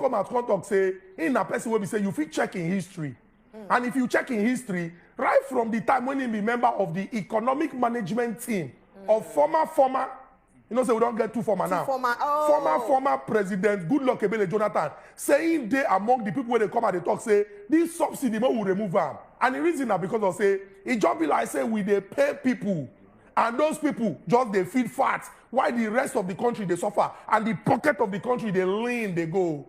come out talk say in a person will be say you fit check in history. And if you check in history, right from the time when he be member of the economic management team of former, you know, say we don't get too former now. Former President Goodluck Ebele Jonathan saying they among the people where they come and they talk say this subsidy will remove them. And the reason is because of say it just be like say we they pay people and those people just they feed fat while the rest of the country they suffer and the pocket of the country they lean they go.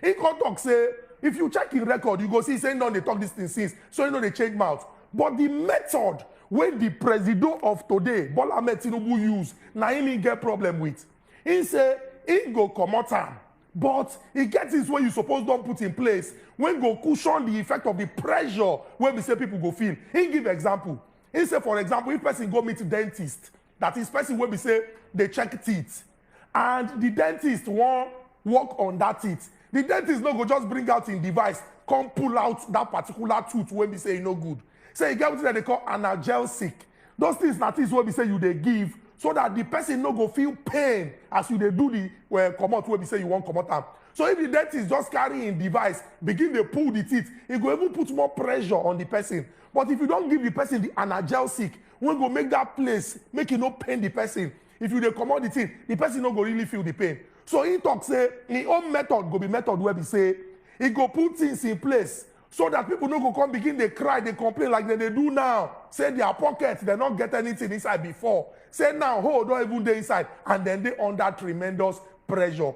He can talk say if you check in record you go see saying no they talk this thing since so you know they change mouth. But the method when the president of today, Bola Tinubu use, now he get problem with. He say, he go come out time, but he gets this way you suppose don't put in place when go cushion the effect of the pressure when we say people go feel. He give example. He say, for example, if person go meet dentist, that is person when we say they check teeth, and the dentist won't work on that teeth. The dentist no go just bring out in device, come pull out that particular tooth when we say no good. Say you get what they call analgesic. Those things that is what we say you they give so that the person no go feel pain as you they do the come out where we say you want come out. So if the dentist just carrying device, begin to pull the teeth, it go even put more pressure on the person. But if you don't give the person the analgesic, we go make that place, make it no pain the person. If you they come out the teeth, the person no go really feel the pain. So he talk say, his own method go be method where we say, he go put things in place so that people no go come begin, they cry, they complain like they do now. Say their pocket, they not get anything inside before. Say now, don't even dey inside. And then they under tremendous pressure.